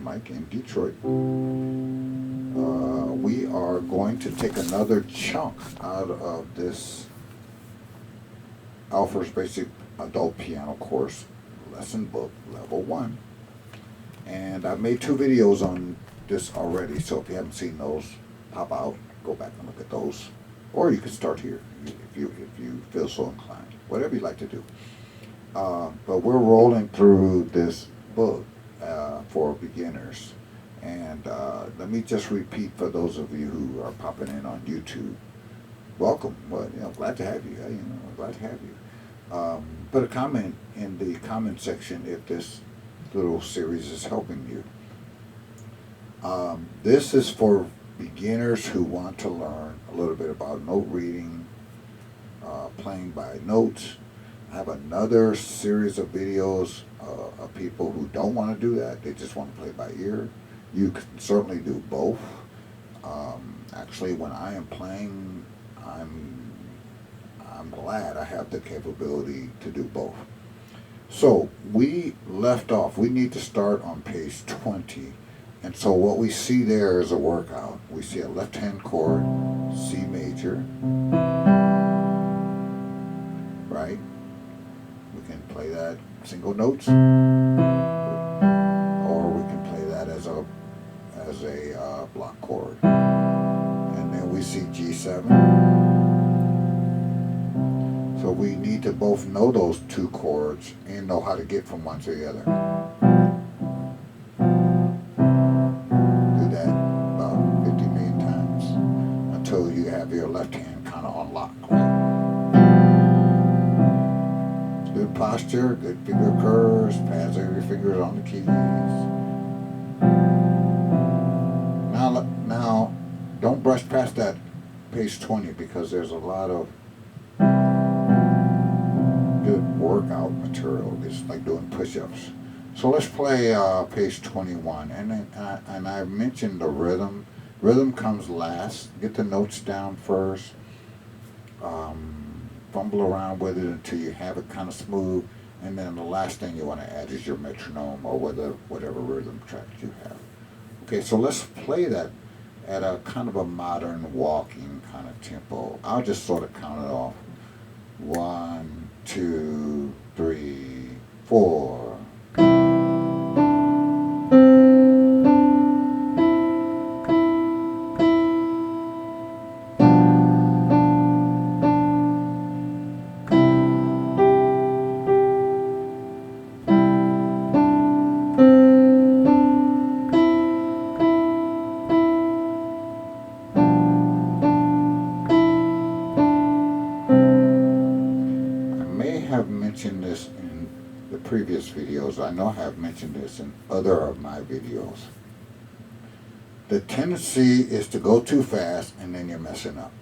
Mike in Detroit. We are going to take another chunk out of this Alfred's Basic Adult Piano Course Lesson Book Level 1. And I've made 2 videos on this already, so if you haven't seen those, pop out, go back and look at those. Or you can start here if you feel so inclined, whatever you like to do. But we're rolling through this book for beginners. And let me just repeat for those of you who are popping in on YouTube. Welcome. Well, glad to have you. Glad to have you. Put a comment in the comment section if this little series is helping you. This is for beginners who want to learn a little bit about note reading, playing by notes. I have another series of videos of people who don't want to do that. They just want to play by ear. You can certainly do both. Actually, when I am playing, I'm glad I have the capability to do both. So we left off. We need to start on page 20. And so what we see there is a workout. We see a left-hand chord, C major, right? We can play that single notes, or we can play that as a block chord. And then we see G7. So we need to both know those 2 chords and know how to get from one to the other. Do that about 50 million times until you have your left hand kind of on lock, right? Good posture, good finger curves, pads of your fingers on the keys. Now, don't brush past that page 20 because there's a lot of good workout material. It's like doing push-ups. So let's play page 21. And I mentioned the rhythm. Rhythm comes last. Get the notes down first. Fumble around with it until you have it kind of smooth. And then the last thing you want to add is your metronome or whatever rhythm track you have. Okay, so let's play that at a kind of a modern walking kind of tempo. I'll just sort of count it off. 1, 2, 3, 4. Mentioned this in the previous videos. I know I have mentioned this in other of my videos. The tendency is to go too fast and then you're messing up.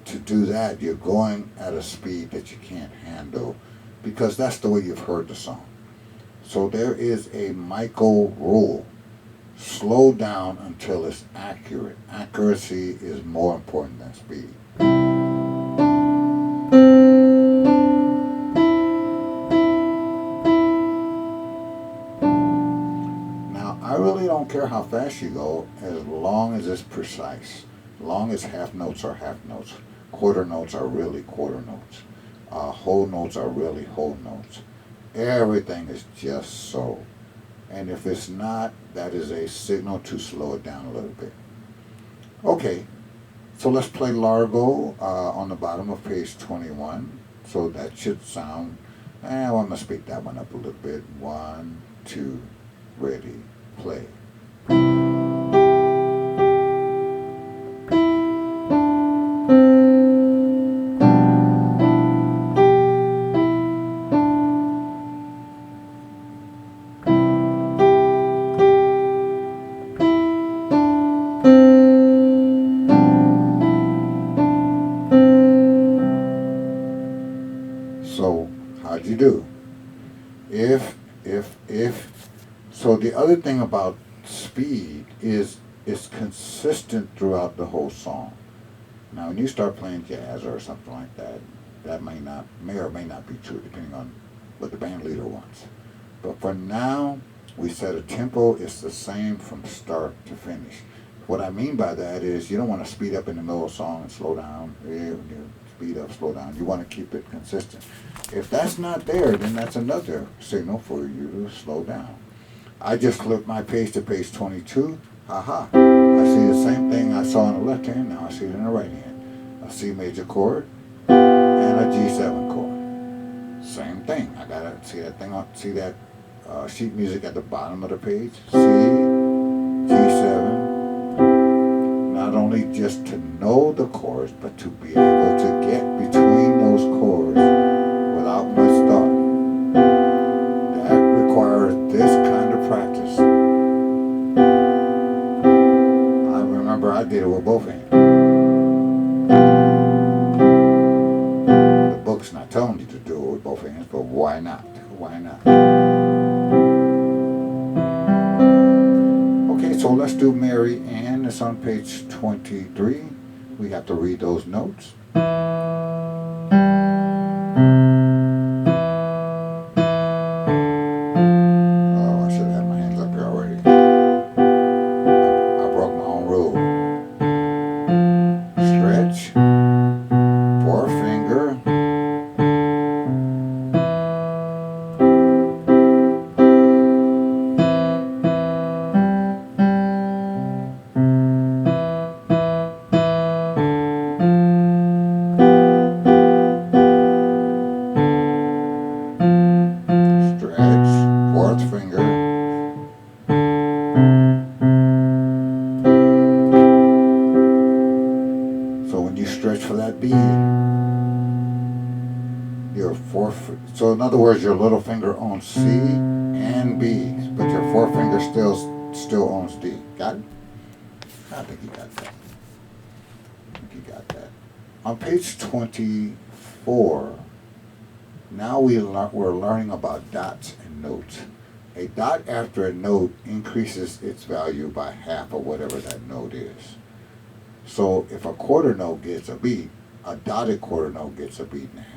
To do that, you're going at a speed that you can't handle because that's the way you've heard the song. So there is a Michael rule. Slow down until it's accurate. Accuracy is more important than speed. Now, I really don't care how fast you go as long as it's precise. As long as half notes are half notes. Quarter notes are really quarter notes. Whole notes are really whole notes. Everything is just so. And if it's not, that is a signal to slow it down a little bit. Okay, so let's play Largo on the bottom of page 21. So that should sound, I'm going to speed that one up a little bit. 1, 2, ready, play. So, how'd you do? If. So the other thing about speed is it's consistent throughout the whole song. Now, when you start playing jazz or something like that, that may or may not be true, depending on what the band leader wants. But for now, we set a tempo. It's the same from start to finish. What I mean by that is you don't want to speed up in the middle of a song and slow down. Speed up, slow down. You want to keep it consistent. If that's not there, then that's another signal for you to slow down. I just flipped my page to page 22. Haha. I see the same thing I saw in the left hand. Now I see it in the right hand. A C major chord and a G7 chord. Same thing. I gotta see that thing. See that sheet music at the bottom of the page. C, G7. Not only just to know the chords, but to be able to get between those chords without much thought. That requires this kind of practice. I remember I did it with both hands. The book's not telling you to do it with both hands, but why not? Why not? Okay, so let's do Mary Ann. It's on page 23. We have to read those notes. So in other words, your little finger owns C and B, but your forefinger still owns D. Got it? I think you got that. I think you got that. On page 24, now we're learning about dots and notes. A dot after a note increases its value by half of whatever that note is. So if a quarter note gets a beat, a dotted quarter note gets a beat and a half.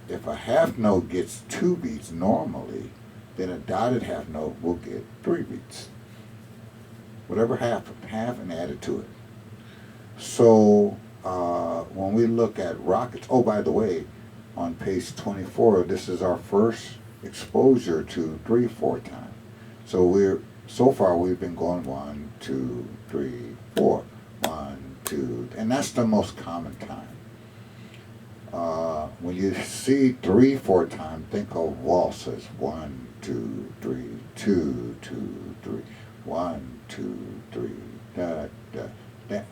If a half note gets 2 beats normally, then a dotted half note will get 3 beats. Whatever half and add it to it. So when we look at rockets, oh, by the way, on page 24, this is our first exposure to 3/4 time. So far we've been going 1, 2, 3, 4, 1, 2, and that's the most common time. When you see 3/4 time, think of waltzes. 1, 2, 3, 2, 2, 3, 1, 2, 3, da, da, da.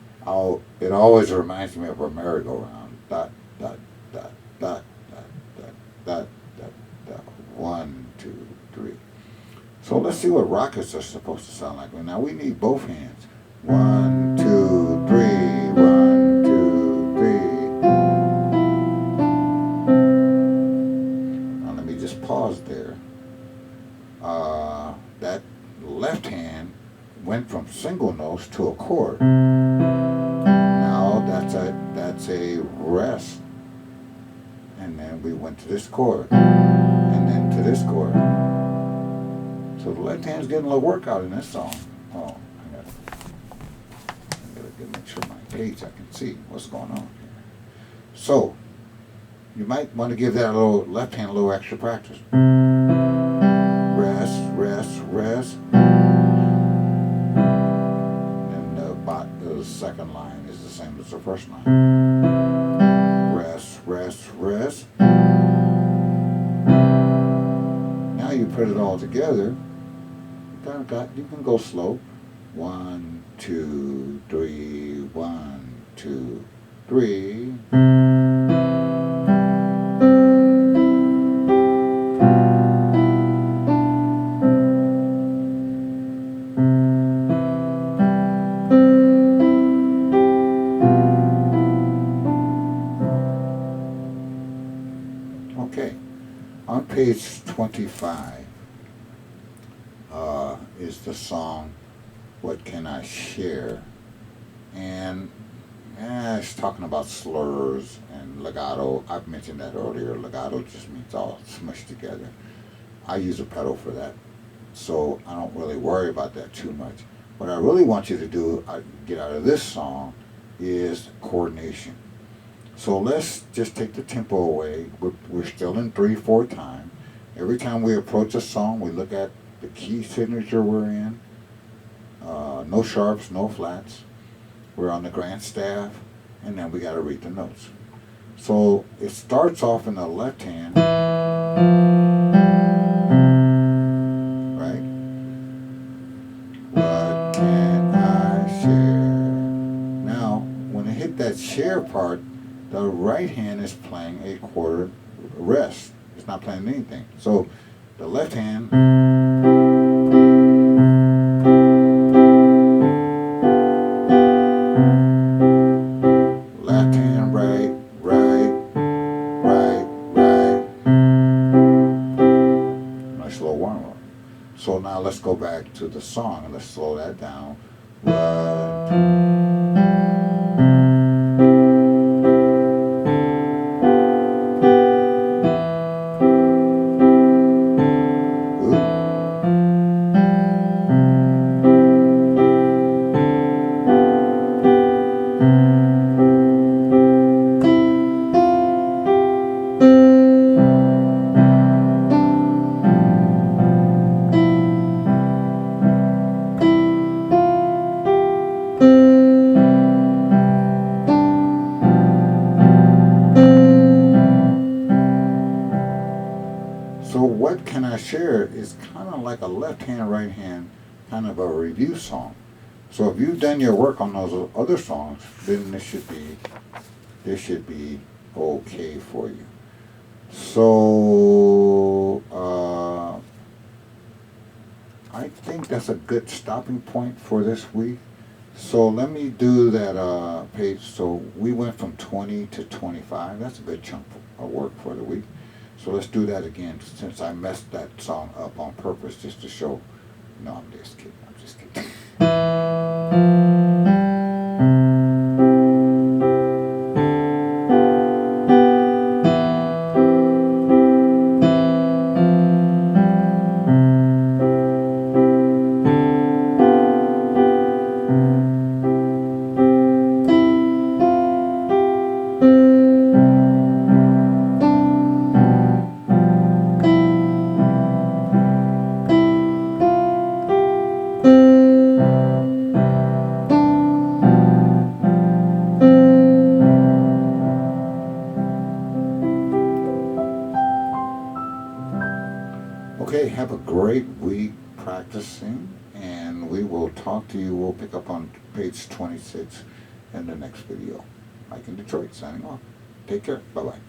It always reminds me of a merry-go-round. Dot, dot, dot, dot, dot, dot, dot, dot, dot. 1, 2, 3. So let's see what rockets are supposed to sound like. Now we need both hands. 1, 2, 3, 1, 2, 3. Pause there. That left hand went from single notes to a chord. Now that's a rest, and then we went to this chord, and then to this chord. So the left hand's getting a little workout in this song. Oh, I gotta make sure my page I can see what's going on here. So you might want to give that left hand a little extra practice. Rest, rest, rest. And the second line is the same as the first line. Rest, rest, rest. Now you put it all together. You can go slow. 1, 2, 3, 1, 2, 3. On page 25 is the song, What Can I Share? And It's talking about slurs and legato. I've mentioned that earlier. Legato just means all smushed together. I use a pedal for that, so I don't really worry about that too much. What I really want you to do, get out of this song, is coordination. So let's just take the tempo away. We're still in 3/4 time. Every time we approach a song, we look at the key signature we're in. No sharps, no flats. We're on the grand staff, and then we got to read the notes. So it starts off in the left hand, right? What can I share? Now, when I hit that share part, the right hand is playing a quarter rest. It's not playing anything. So the left hand, left hand, right, right, right, right. Nice little warm up. So now let's go back to the song and let's slow that down. So what can I share is kind of like a left hand, right hand, kind of a review song. So if you've done your work on those other songs, then this should be okay for you. So I think that's a good stopping point for this week. So let me do that page. So we went from 20 to 25. That's a good chunk of work for the week. So let's do that again, since I messed that song up on purpose just to show. No, I'm just kidding. I'm just kidding. Okay, have a great week practicing, and we will talk to you. We'll pick up on page 26 in the next video. Mike in Detroit, signing off. Take care. Bye-bye.